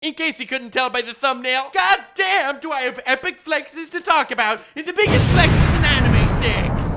In case you couldn't tell by the thumbnail, goddamn do I have epic flexes to talk about in the biggest flexes in anime 6.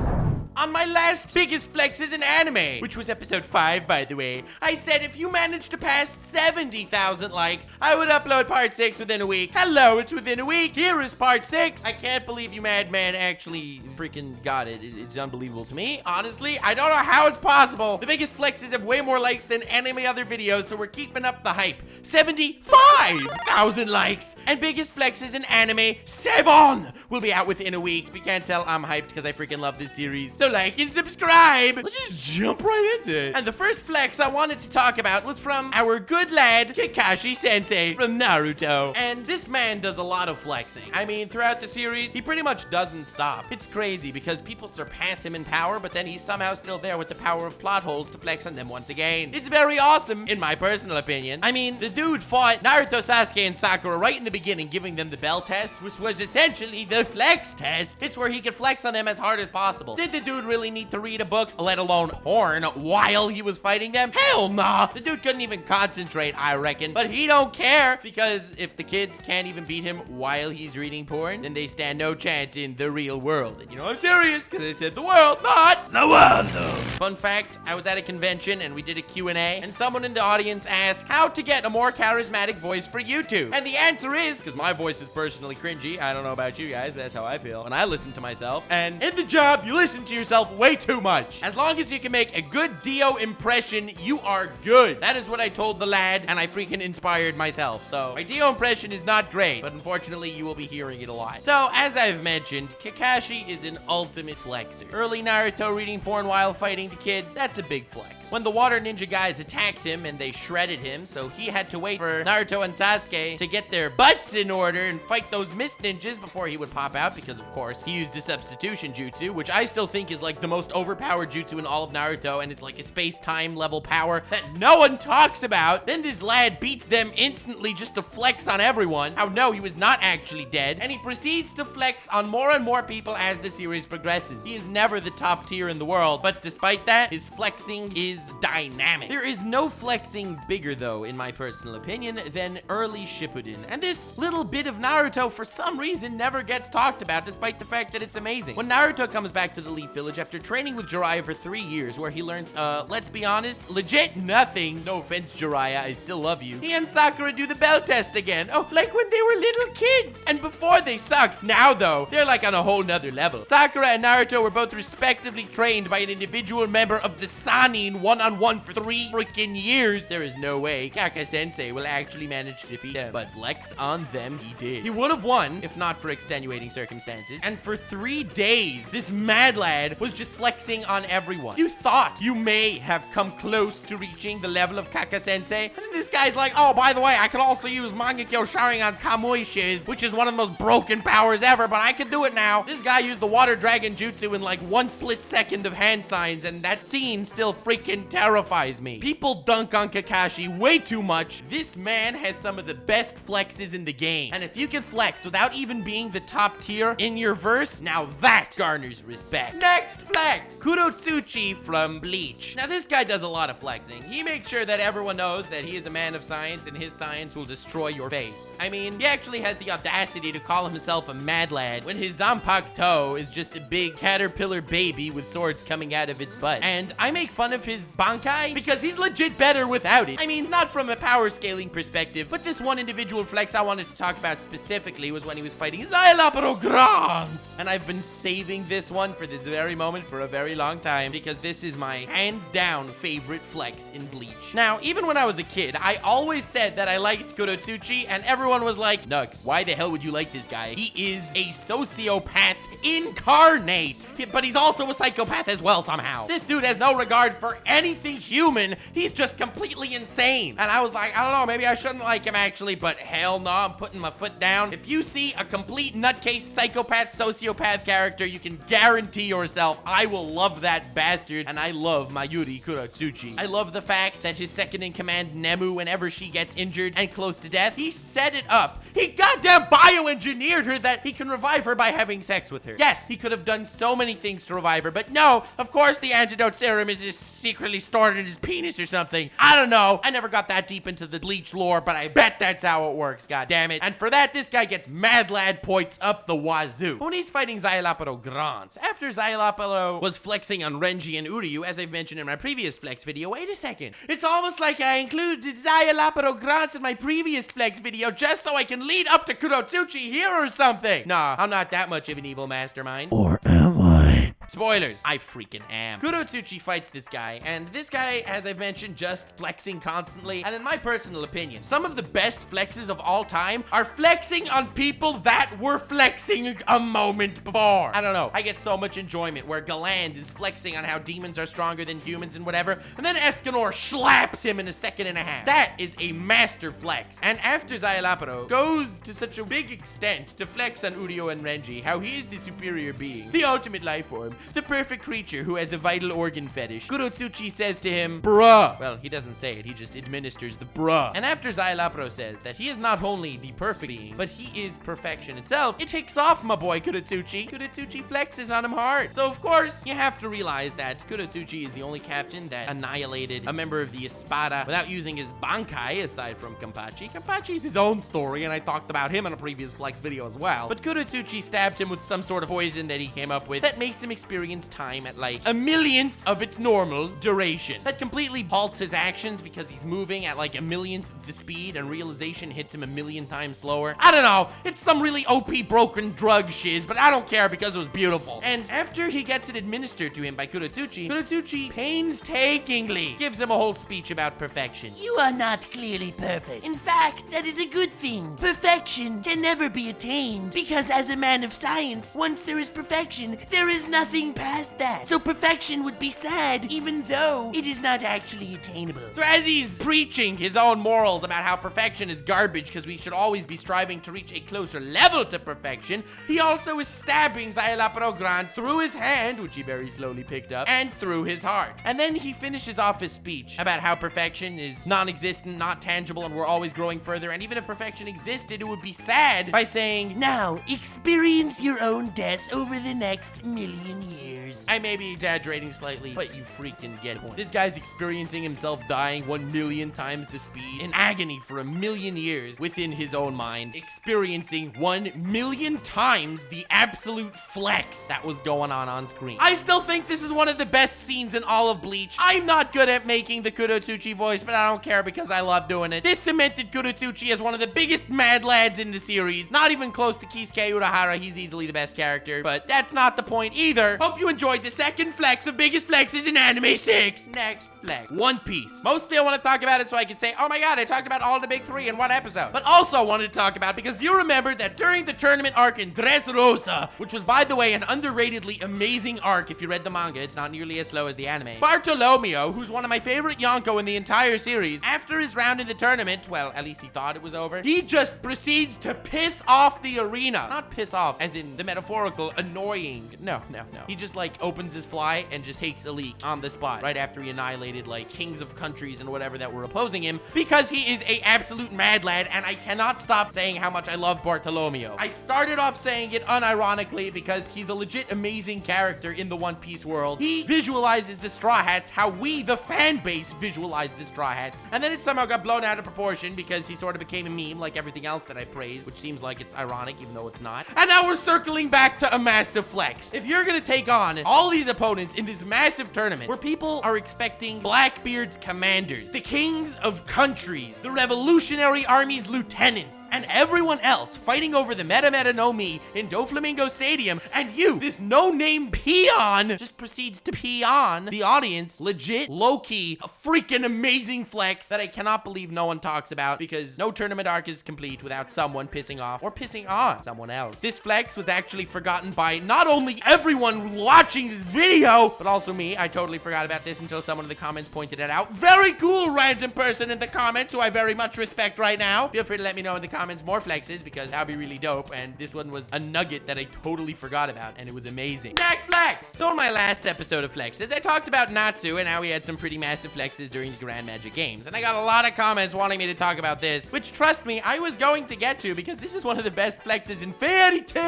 On my last biggest flexes in anime, which was episode 5, by the way, I said if you managed to pass 70,000 likes, I would upload part 6 within a week. Hello, it's within a week. Here is part 6. I can't believe you madman actually freaking got it. It's unbelievable to me. Honestly, I don't know how it's possible. The biggest flexes have way more likes than any other videos, so we're keeping up the hype. 75,000 likes. And biggest flexes in anime 7 will be out within a week. If you can't tell, I'm hyped because I freaking love this series. So like and subscribe. Let's just jump right into it. And the first flex I wanted to talk about was from our good lad, Kakashi Sensei from Naruto. And this man does a lot of flexing. I mean, throughout the series, he pretty much doesn't stop. It's crazy because people surpass him in power, but then he's somehow still there with the power of plot holes to flex on them once again. It's very awesome, in my personal opinion. I mean, the dude fought Naruto, Sasuke, and Sakura right in the beginning, giving them the bell test, which was essentially the flex test. It's where he could flex on them as hard as possible. Did the dude really need to read a book, let alone porn, while he was fighting them? Hell nah. The dude couldn't even concentrate, I reckon. But he don't care, because if the kids can't even beat him while he's reading porn, then they stand no chance in the real world. And you know I'm serious, because I said the world, not the world. Fun fact, I was at a convention and we did a Q&A, and someone in the audience asked how to get a more charismatic voice for YouTube. And the answer is, because my voice is personally cringy, I don't know about you guys, but that's how I feel when I listen to myself. And in the job, you listen to yourself way too much. As long as you can make a good Dio impression, you are good. That is what I told the lad, and I freaking inspired myself. So my Dio impression is not great, but unfortunately you will be hearing it a lot. So as I've mentioned, Kakashi is an ultimate flexer. Early Naruto reading porn while fighting the kids, that's a big flex. When the water ninja guys attacked him and they shredded him, so he had to wait for Naruto and Sasuke to get their butts in order and fight those mist ninjas before he would pop out, because of course he used a substitution jutsu, which I still think is like the most overpowered jutsu in all of Naruto, and it's like a space-time level power that no one talks about. Then this lad beats them instantly just to flex on everyone. How no, he was not actually dead, and he proceeds to flex on more and more people as the series progresses. He is never the top tier in the world, but despite that, his flexing is dynamic. There is no flexing bigger, though, in my personal opinion, than early Shippuden, and this little bit of Naruto, for some reason, never gets talked about, despite the fact that it's amazing. When Naruto comes back to the Leaf Village after training with Jiraiya for 3 years, where he learns, let's be honest, legit nothing. No offense, Jiraiya, I still love you. He and Sakura do the bell test again. Oh, like when they were little kids. And before they sucked. Now, though, they're like on a whole nother level. Sakura and Naruto were both respectively trained by an individual member of the Sannin one-on-one for 3 freaking years. There is no way Kaka-sensei will actually manage to defeat them. But flex on them, he did. He would have won, if not for extenuating circumstances. And for 3 days, this mad lad was just flexing on everyone. You thought you may have come close to reaching the level of Kaka-sensei, and then this guy's like, oh, by the way, I can also use Mangekyo Sharingan Kamui Shiz, which is one of the most broken powers ever, but I can do it now. This guy used the Water Dragon Jutsu in like 1 split second of hand signs, and that scene still freaking terrifies me. People dunk on Kakashi way too much. This man has some of the best flexes in the game, and if you can flex without even being the top tier in your verse, now that garners respect. Next flex, Kurotsuchi from Bleach. Now this guy does a lot of flexing. He makes sure that everyone knows that he is a man of science and his science will destroy your face. I mean, he actually has the audacity to call himself a mad lad when his Zanpakuto is just a big caterpillar baby with swords coming out of its butt. And I make fun of his Bankai because he's legit better without it. I mean, not from a power scaling perspective, but this one individual flex I wanted to talk about specifically was when he was fighting Xylopogrons. And I've been saving this one for this very moment for a very long time because this is my hands down favorite flex in Bleach. Now, even when I was a kid, I always said that I liked Kurotsuchi, and everyone was like, Nux, why the hell would you like this guy? He is a sociopath incarnate, but he's also a psychopath as well somehow. This dude has no regard for anything human. He's just completely insane. And I was like, I don't know, maybe I shouldn't like him actually, but hell no, I'm putting my foot down. If you see a complete nutcase psychopath sociopath character, you can guarantee yourself herself, I will love that bastard, and I love Mayuri Kurotsuchi. I love the fact that his second-in-command, Nemu, whenever she gets injured and close to death, he set it up. He goddamn bioengineered her that he can revive her by having sex with her. Yes, he could have done so many things to revive her, but no, of course the antidote serum is just secretly stored in his penis or something. I don't know. I never got that deep into the Bleach lore, but I bet that's how it works, god damn it. And for that, this guy gets mad lad points up the wazoo. When he's fighting Szayelaporro Grants, after Szayelaporro was flexing on Renji and Uryu, as I've mentioned in my previous flex video, wait a second. It's almost like I included Szayelaporro Grants in my previous flex video just so I can lead up to Kurotsuchi here or something. Nah, I'm not that much of an evil mastermind. Or am I? Spoilers, I freaking am. Kurotsuchi fights this guy, and this guy, as I've mentioned, just flexing constantly. And in my personal opinion, some of the best flexes of all time are flexing on people that were flexing a moment before. I don't know, I get so much enjoyment where Galand is flexing on how demons are stronger than humans and whatever, and then Escanor slaps him in a second and a half. That is a master flex. And after Szayelaporro goes to such a big extent to flex on Uryu and Renji, how he is the superior being, the ultimate life form, the perfect creature who has a vital organ fetish, Kurotsuchi says to him, bruh. Well, he doesn't say it, he just administers the bruh. And after Szayelaporro says that he is not only the perfect being, but he is perfection itself, it takes off my boy Kurotsuchi. Kurotsuchi flexes on him hard. So of course, you have to realize that Kurotsuchi is the only captain that annihilated a member of the Espada without using his Bankai, aside from Kenpachi. Kenpachi's his own story, and I talked about him in a previous flex video as well. But Kurotsuchi stabbed him with some sort of poison that he came up with that makes him experience time at like 1/millionth of its normal duration. That completely halts his actions because he's moving at like 1/millionth of the speed, and realization hits him 1,000,000 times slower. I don't know, it's some really OP broken drug shiz, but I don't care because it was beautiful. And after he gets it administered to him by Kurotsuchi, Kurotsuchi painstakingly gives him a whole speech about perfection. You are not clearly perfect. In fact, that is a good thing. Perfection can never be attained because as a man of science, once there is perfection, there is nothing past that. So perfection would be sad even though it is not actually attainable. So as he's preaching his own morals about how perfection is garbage because we should always be striving to reach a closer level to perfection, he also is stabbing Szayelaporro Grants through his hand, which he very slowly picked up, and through his heart. And then he finishes off his speech about how perfection is non-existent, not tangible, and we're always growing further, and even if perfection existed, it would be sad, by saying, now experience your own death over the next 1,000,000 years. I may be exaggerating slightly, but you freaking get it. This guy's experiencing himself dying 1,000,000 times the speed in agony for 1,000,000 years within his own mind, experiencing 1,000,000 times the absolute flex that was going on screen. I still think this is one of the best scenes in all of Bleach. I'm not good at making the Kurotsuchi voice, but I don't care because I love doing it. This cemented Kurotsuchi as one of the biggest mad lads in the series. Not even close to Kisuke Urahara, he's easily the best character, but that's not the point either. Hope you enjoyed the second flex of biggest flexes in Anime 6. Next flex. One Piece. Mostly I want to talk about it so I can say, oh my god, I talked about all the big three in one episode. But also I wanted to talk about because you remember that during the tournament arc in Dressrosa, which was by the way an underratedly amazing arc if you read the manga, it's not nearly as slow as the anime. Bartolomeo, who's one of my favorite Yonko in the entire series, after his round in the tournament, well, at least he thought it was over, he just proceeds to piss off the arena. Not piss off as in the metaphorical annoying. No. He just like opens his fly and just takes a leak on the spot right after he annihilated like kings of countries and whatever that were opposing him because he is a absolute mad lad, and I cannot stop saying how much I love Bartolomeo. I started off saying it unironically because he's a legit amazing character in the One Piece world. He visualizes the Straw Hats how we, the fan base, visualize the Straw Hats, and then it somehow got blown out of proportion because he sort of became a meme like everything else that I praised, which seems like it's ironic even though it's not. And now we're circling back to a massive flex. If you're gonna take on all these opponents in this massive tournament where people are expecting Blackbeard's commanders, the kings of countries, the Revolutionary Army's lieutenants, and everyone else fighting over the Meta no Mi in Doflamingo Stadium, and you, this no-name peon, just proceeds to pee on the audience, legit, low-key, a freaking amazing flex that I cannot believe no one talks about because no tournament arc is complete without someone pissing off or pissing on someone else. This flex was actually forgotten by not only everyone watching watching this video, but also me. I totally forgot about this until someone in the comments pointed it out. Very cool random person in the comments who I very much respect right now. Feel free to let me know in the comments more flexes because that'd be really dope. And this one was a nugget that I totally forgot about, and it was amazing. Next flex. So in my last episode of flexes, I talked about Natsu and how we had some pretty massive flexes during the Grand Magic Games. And I got a lot of comments wanting me to talk about this, which trust me, I was going to get to because this is one of the best flexes in Fairy Tail.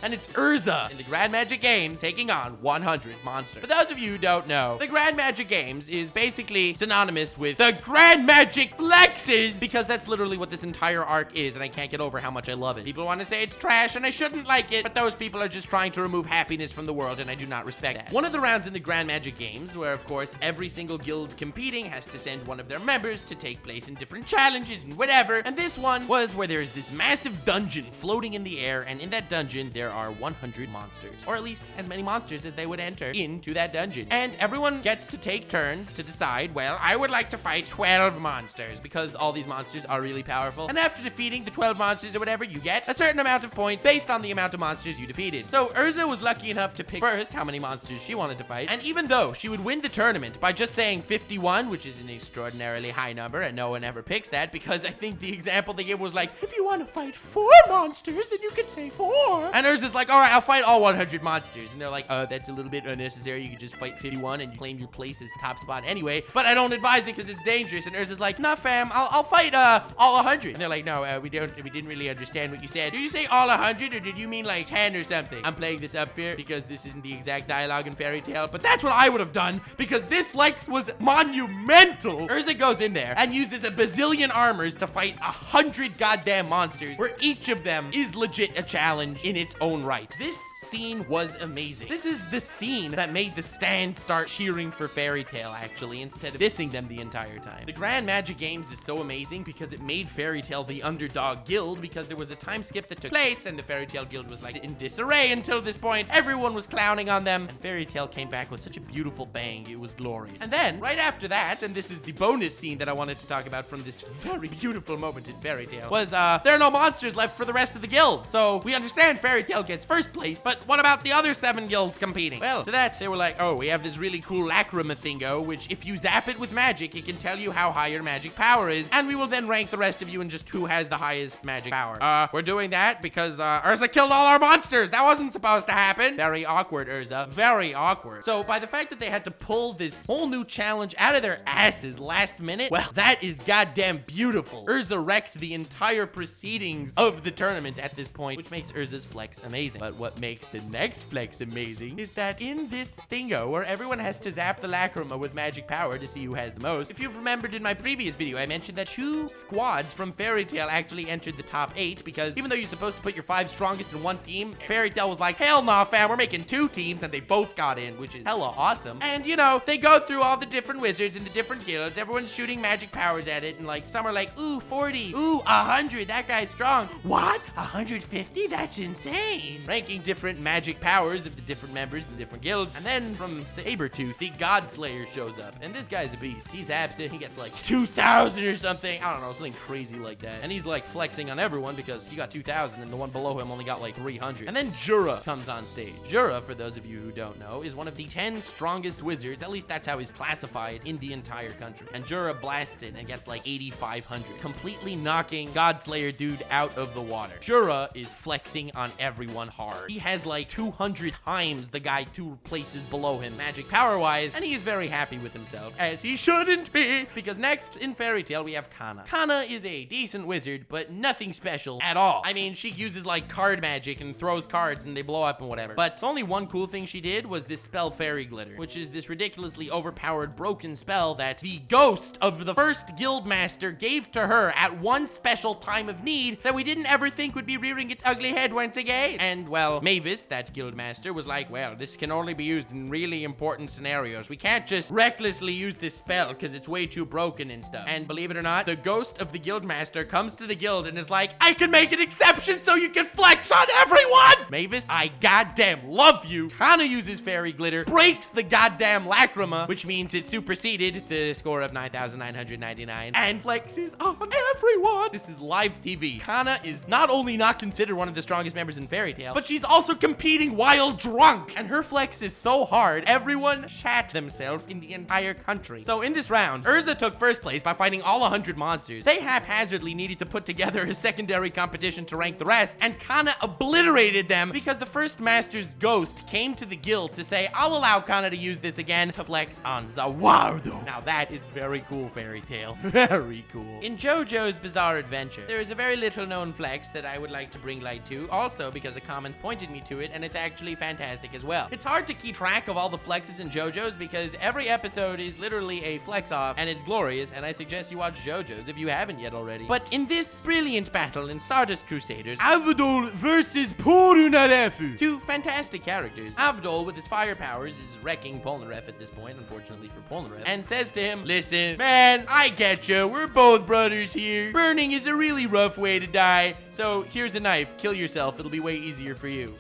And it's Urza in the Grand Magic Games taking on 100 monsters. For those of you who don't know, the Grand Magic Games is basically synonymous with the Grand Magic Flexes because that's literally what this entire arc is, and I can't get over how much I love it. People want to say it's trash and I shouldn't like it, but those people are just trying to remove happiness from the world, and I do not respect that. One of the rounds in the Grand Magic Games, where of course every single guild competing has to send one of their members to take place in different challenges and whatever, and this one was where there's this massive dungeon floating in the air, and in that dungeon there are 100 monsters, or at least as many monsters as they would enter into that dungeon. And everyone gets to take turns to decide, well, I would like to fight 12 monsters because all these monsters are really powerful. And after defeating the 12 monsters or whatever, you get a certain amount of points based on the amount of monsters you defeated. So Urza was lucky enough to pick first how many monsters she wanted to fight. And even though she would win the tournament by just saying 51, which is an extraordinarily high number, and no one ever picks that because I think the example they gave was like, if you want to fight 4 monsters, then you can say 4. And Urza's like, all right, I'll fight all 100 monsters. And they're like, that's a little bit unnecessary. You could just fight 51 and you claim your place as top spot anyway. But I don't advise it because it's dangerous. And Urza's like, nah, fam, I'll fight all 100. And they're like, no, we didn't really understand what you said. Did you say all 100 or did you mean like 10 or something? I'm playing this up here because this isn't the exact dialogue in Fairy Tail, but that's what I would have done because this flex was monumental. Urza goes in there and uses a bazillion armors to fight 100 goddamn monsters, where each of them is legit a challenge in its own right. This scene was amazing. This is the scene that made the stands start cheering for Fairy Tail, actually, instead of dissing them the entire time. The Grand Magic Games is so amazing because it made Fairy Tail the underdog guild because there was a time skip that took place and the Fairy Tail guild was like in disarray until this point. Everyone was clowning on them and Fairy Tail came back with such a beautiful bang. It was glorious. And then right after that, and this is the bonus scene that I wanted to talk about from this very beautiful moment in Fairy Tail, was there are no monsters left for the rest of the guild. So we understand Fairy Tail gets first place, but what about the other 7 guilds competing? Well, to that, they were like, oh, we have this really cool lacrima thingo, which if you zap it with magic, it can tell you how high your magic power is, and we will then rank the rest of you in just who has the highest magic power. We're doing that because Urza killed all our monsters. That wasn't supposed to happen. Very awkward, Urza. Very awkward. So by the fact that they had to pull this whole new challenge out of their asses last minute, well, that is goddamn beautiful. Urza wrecked the entire proceedings of the tournament at this point, which makes Urza's flex amazing. But what makes the next flex amazing is that in this thingo where everyone has to zap the lacrima with magic power to see who has the most, if you've remembered in my previous video, I mentioned that 2 squads from Fairy Tail actually entered the top 8 because even though you're supposed to put your 5 strongest in one team, Fairy Tail was like, hell nah, fam, we're making 2 teams, and they both got in, which is hella awesome. And you know, they go through all the different wizards in the different guilds, everyone's shooting magic powers at it, and like some are like, ooh, 40, ooh, 100, that guy's strong. What? 150? That's insane. Ranking different magic powers of the different members in the different guilds, and then from Sabertooth, the God Slayer shows up, and this guy's a beast. He's absent, he gets like 2,000 or something, I don't know, something crazy like that, and he's like flexing on everyone because he got 2,000 and the one below him only got like 300. And then Jura comes on stage. Jura, for those of you who don't know, is one of the 10 strongest wizards, at least that's how he's classified in the entire country. And Jura blasts it and gets like 8,500, completely knocking God Slayer dude out of the water. Jura is flexing on everyone hard. He has like 200 times the guy 2 places below him, magic power-wise, and he is very happy with himself, as he shouldn't be, because next in Fairy Tail we have Kana. Kana is a decent wizard, but nothing special at all. I mean, she uses like card magic and throws cards and they blow up and whatever. But only one cool thing she did was this spell Fairy Glitter, which is this ridiculously overpowered broken spell that the ghost of the first guild master gave to her at one special time of need that we didn't ever think would be rearing its ugly head once again. And well, Mavis, that guild master, was like, well, this can only be used in really important scenarios. We can't just recklessly use this spell because it's way too broken and stuff. And believe it or not, the ghost of the guild master comes to the guild and is like, I can make an exception so you can flex on everyone! Mavis, I goddamn love you. Kana uses Fairy Glitter, breaks the goddamn lacrima, which means it superseded the score of 9,999, and flexes on everyone. This is live TV. Kana is not only not considered one of the strongest members in Fairy Tail, but she's also competing while drunk, and her flex is so hard, everyone shat themselves in the entire country. So in this round, Urza took first place by fighting all 100 monsters. They haphazardly needed to put together a secondary competition to rank the rest, and Kana obliterated them because the first master's ghost came to the guild to say, I'll allow Kana to use this again to flex on Zawardo. Now that is very cool, Fairy Tail. Very cool. In JoJo's Bizarre Adventure, there is a very little known flex that I would like to bring light to, also because a comment pointed me to it, and it's actually fantastic as well. It's hard to keep track of all the flexes in JoJo's because every episode is literally a flex off, and it's glorious, and I suggest you watch JoJo's if you haven't yet already. But in this brilliant battle in Stardust Crusaders, Avdol versus Porunarefu, two fantastic characters. Avdol, with his fire powers, is wrecking Polnareff at this point, unfortunately for Polnareff, and says to him, listen, man, I get you. We're both brothers here. Burning is a really rough way to die, so here's a knife. Kill yourself. It'll be way easier for you.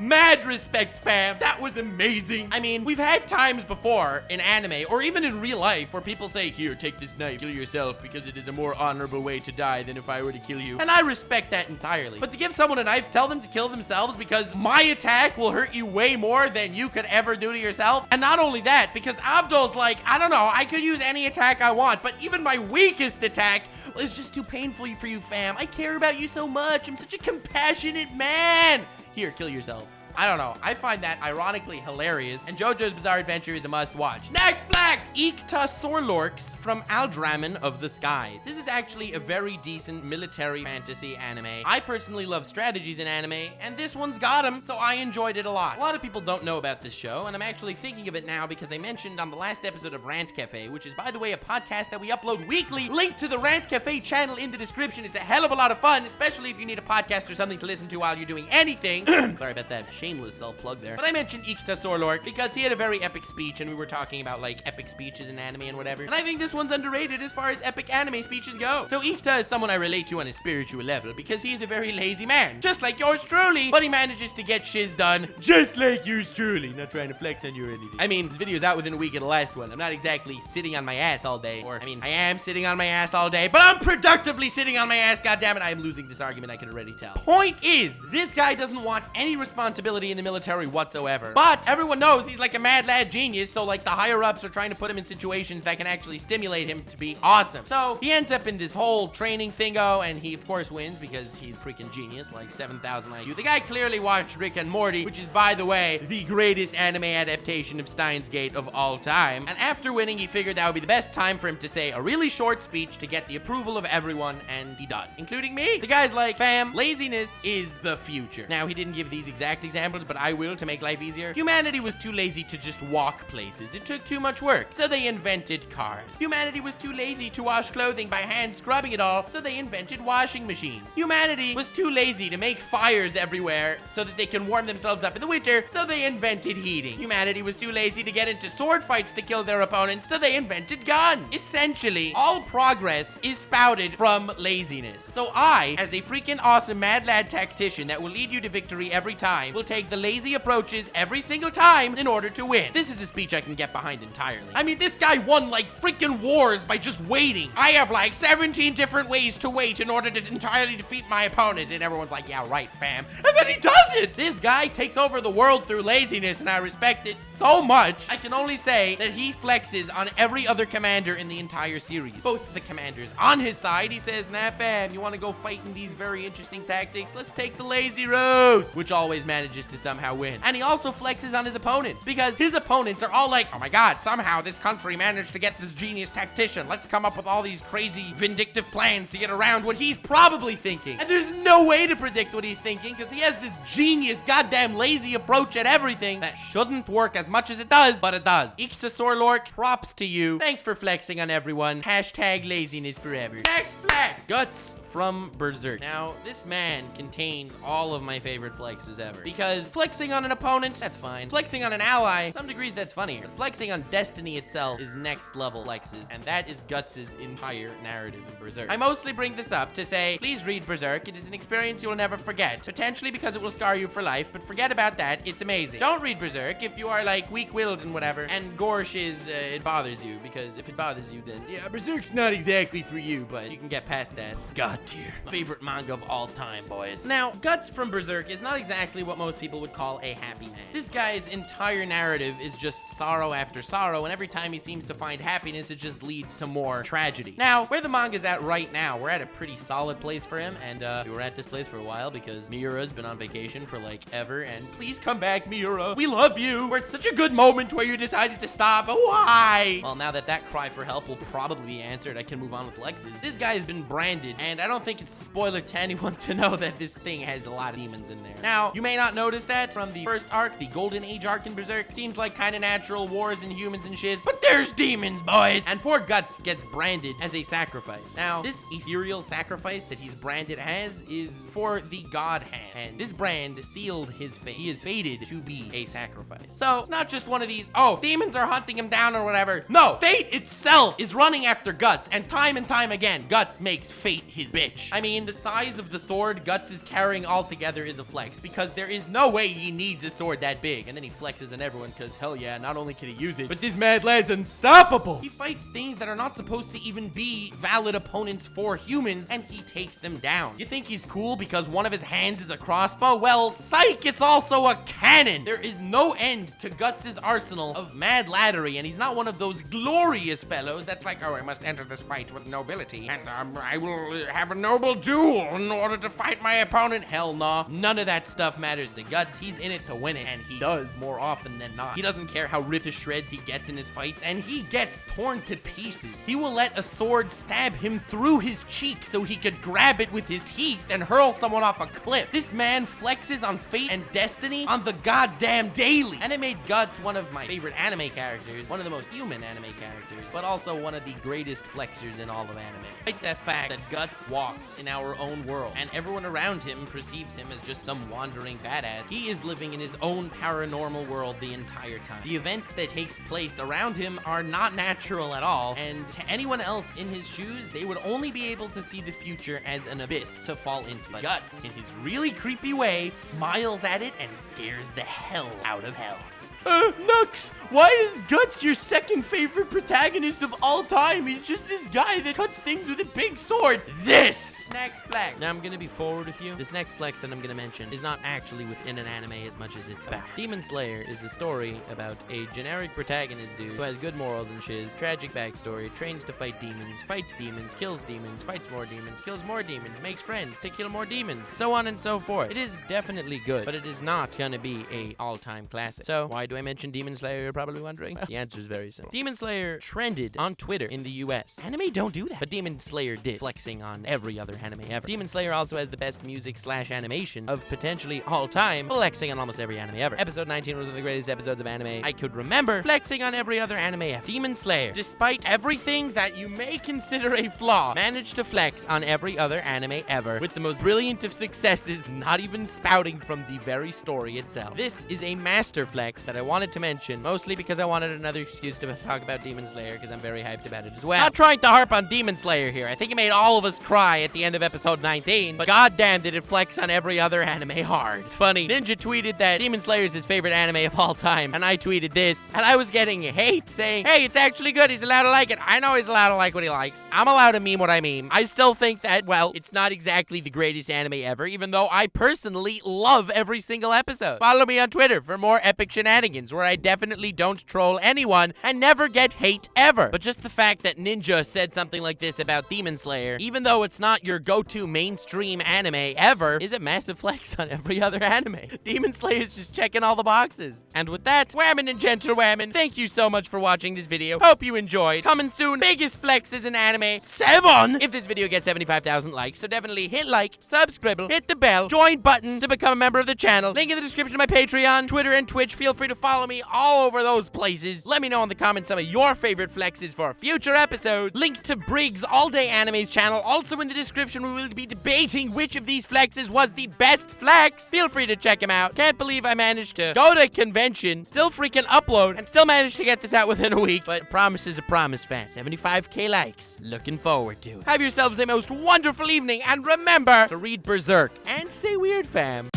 Mad respect, fam. That was amazing. I mean, we've had times before in anime or even in real life where people say, here, take this knife, kill yourself because it is a more honorable way to die than if I were to kill you. And I respect that entirely. But to give someone a knife, tell them to kill themselves because my attack will hurt you way more than you could ever do to yourself. And not only that, because Abdul's like, I don't know, I could use any attack I want, but even my weakest attack is just too painful for you, fam. I care about you so much. I'm such a compassionate man. Here, kill yourself. I don't know. I find that ironically hilarious, and JoJo's Bizarre Adventure is a must-watch. Next flex! Sorlorks from Aldraman of the Sky. This is actually a very decent military fantasy anime. I personally love strategies in anime, and this one's got them, so I enjoyed it a lot. A lot of people don't know about this show, and I'm actually thinking of it now because I mentioned on the last episode of Rant Cafe, which is, by the way, a podcast that we upload weekly. Link to the Rant Cafe channel in the description. It's a hell of a lot of fun, especially if you need a podcast or something to listen to while you're doing anything. Sorry about that. Shameless self-plug there. But I mentioned Sorlork because he had a very epic speech, and we were talking about, like, epic speeches in anime and whatever. And I think this one's underrated as far as epic anime speeches go. So Ikta is someone I relate to on a spiritual level because he's a very lazy man. Just like yours truly, but he manages to get shiz done just like yours truly. Not trying to flex on you or anything. I mean, this video's out within a week of the last one. I'm not exactly sitting on my ass all day. Or, I mean, I am sitting on my ass all day, but I'm productively sitting on my ass. Goddammit, I am losing this argument, I can already tell. Point is, this guy doesn't want any responsibility in the military whatsoever. But everyone knows he's like a mad lad genius, so like the higher ups are trying to put him in situations that can actually stimulate him to be awesome. So he ends up in this whole training thingo, and he of course wins because he's freaking genius, like 7,000 IQ. The guy clearly watched Rick and Morty, which is, by the way, the greatest anime adaptation of Steins Gate of all time. And after winning, he figured that would be the best time for him to say a really short speech to get the approval of everyone, and he does, including me. The guy's like, fam, laziness is the future. Now, he didn't give these exact examples, but I will to make life easier. Humanity was too lazy to just walk places. It took too much work, so they invented cars. Humanity was too lazy to wash clothing by hand scrubbing it all, so they invented washing machines. Humanity was too lazy to make fires everywhere so that they can warm themselves up in the winter, so they invented heating. Humanity was too lazy to get into sword fights to kill their opponents, so they invented guns. Essentially, all progress is spouted from laziness. So I, as a freaking awesome mad lad tactician that will lead you to victory every time, will take the lazy approaches every single time in order to win. This is a speech I can get behind entirely. I mean, this guy won like freaking wars by just waiting. I have like 17 different ways to wait in order to entirely defeat my opponent, and everyone's like, yeah, right, fam. And then he does it! This guy takes over the world through laziness, and I respect it so much. I can only say that he flexes on every other commander in the entire series. Both the commanders on his side, he says, nah, fam, you want to go fight in these very interesting tactics? Let's take the lazy road, which always manages to somehow win. And he also flexes on his opponents because his opponents are all like, oh my god, somehow this country managed to get this genius tactician. Let's come up with all these crazy vindictive plans to get around what he's probably thinking. And there's no way to predict what he's thinking because he has this genius goddamn lazy approach at everything that shouldn't work as much as it does, but it does. Sorlork, props to you. Thanks for flexing on everyone. Hashtag laziness forever. Next flex. Guts from Berserk. Now, this man contains all of my favorite flexes ever because because flexing on an opponent, that's fine. Flexing on an ally, some degrees that's funnier. But flexing on Destiny itself is next level flexes, and that is Guts' entire narrative in Berserk. I mostly bring this up to say, please read Berserk. It is an experience you will never forget, potentially because it will scar you for life, but forget about that. It's amazing. Don't read Berserk if you are like weak-willed and whatever, and Gorsh is, it bothers you, because if it bothers you, then yeah, Berserk's not exactly for you, but you can get past that. God tier. My favorite manga of all time, boys. Now, Guts from Berserk is not exactly what most people would call a happy man. This guy's entire narrative is just sorrow after sorrow, and every time he seems to find happiness, it just leads to more tragedy. Now, where the manga's at right now, we're at a pretty solid place for him, and we were at this place for a while because Miura's been on vacation for like ever, and please come back, Miura. We love you. We're at such a good moment where you decided to stop. Why? Well, now that cry for help will probably be answered, I can move on with Lex's. This guy has been branded, and I don't think it's a spoiler to anyone to know that this thing has a lot of demons in there. Now, you may not notice that from the first arc, the Golden Age arc in Berserk. Seems like kind of natural, wars and humans and shiz, but there's demons, boys! And poor Guts gets branded as a sacrifice. Now, this ethereal sacrifice that he's branded as is for the God Hand, and this brand sealed his fate. He is fated to be a sacrifice. So, it's not just one of these, oh, demons are hunting him down or whatever. No, fate itself is running after Guts, and time again, Guts makes fate his bitch. I mean, the size of the sword Guts is carrying altogether is a flex, because there is no way he needs a sword that big. And then he flexes on everyone, because hell yeah, not only can he use it, but this mad lad's unstoppable. He fights things that are not supposed to even be valid opponents for humans, and he takes them down. You think he's cool because one of his hands is a crossbow? Well, psych, it's also a cannon. There is no end to Guts' arsenal of mad laddery, and he's not one of those glorious fellows that's like, oh, I must enter this fight with nobility, and I will have a noble duel in order to fight my opponent. Hell nah. None of that stuff matters to Guts. He's in it to win it, and he does more often than not. He doesn't care how ripped to shreds he gets in his fights, and he gets torn to pieces. He will let a sword stab him through his cheek so he could grab it with his teeth and hurl someone off a cliff. This man flexes on fate and destiny on the goddamn daily, and it made Guts one of my favorite anime characters, one of the most human anime characters, but also one of the greatest flexers in all of anime. Like that fact that Guts walks in our own world, and everyone around him perceives him as just some wandering badass. He is living in his own paranormal world the entire time. The events that takes place around him are not natural at all, and to anyone else in his shoes, they would only be able to see the future as an abyss to fall into. But Guts, in his really creepy way, smiles at it and scares the hell out of hell. Nux, why is Guts your second favorite protagonist of all time? He's just this guy that cuts things with a big sword. This next flex. Now I'm gonna be forward with you. This next flex that I'm gonna mention is not actually within an anime as much as it's about. Demon Slayer is a story about a generic protagonist dude who has good morals and shiz, tragic backstory, trains to fight demons, fights demons, kills demons, fights more demons, kills more demons, makes friends to kill more demons, so on and so forth. It is definitely good, but it is not gonna be a all-time classic. So why do I mention Demon Slayer, you're probably wondering? Well, the answer is very simple. Demon Slayer trended on Twitter in the US. Anime don't do that, but Demon Slayer did, flexing on every other anime ever. Demon Slayer also has the best music / animation of potentially all time, flexing on almost every anime ever. Episode 19 was one of the greatest episodes of anime I could remember, flexing on every other anime ever. Demon Slayer, despite everything that you may consider a flaw, managed to flex on every other anime ever, with the most brilliant of successes not even spouting from the very story itself. This is a master flex that I wanted to mention, mostly because I wanted another excuse to talk about Demon Slayer, because I'm very hyped about it as well. Not trying to harp on Demon Slayer here. I think it made all of us cry at the end of episode 19, but goddamn did it flex on every other anime hard. It's funny, Ninja tweeted that Demon Slayer is his favorite anime of all time, and I tweeted this, and I was getting hate saying, hey, it's actually good, he's allowed to like it. I know he's allowed to like what he likes. I'm allowed to meme what I meme. I still think that, well, it's not exactly the greatest anime ever, even though I personally love every single episode. Follow me on Twitter for more epic shenanigans, where I definitely don't troll anyone and never get hate ever. But just the fact that Ninja said something like this about Demon Slayer, even though it's not your go-to mainstream anime ever, is a massive flex on every other anime. Demon Slayer is just checking all the boxes. And with that, whammin' and gentle whammin', thank you so much for watching this video. Hope you enjoyed. Coming soon, biggest flexes in anime 7 if this video gets 75,000 likes. So definitely hit like, subscribe, hit the bell, join button to become a member of the channel. Link in the description of my Patreon, Twitter, and Twitch. Feel free to follow me all over those places. Let me know in the comments some of your favorite flexes for a future episode. Link to Briggs All Day Anime's channel also in the description. We will be debating which of these flexes was the best flex. Feel free to check him out. Can't believe I managed to go to a convention, still freaking upload, and still managed to get this out within a week. But promise is a promise, fam. 75k likes. Looking forward to it. Have yourselves a most wonderful evening, and remember to read Berserk and stay weird, fam.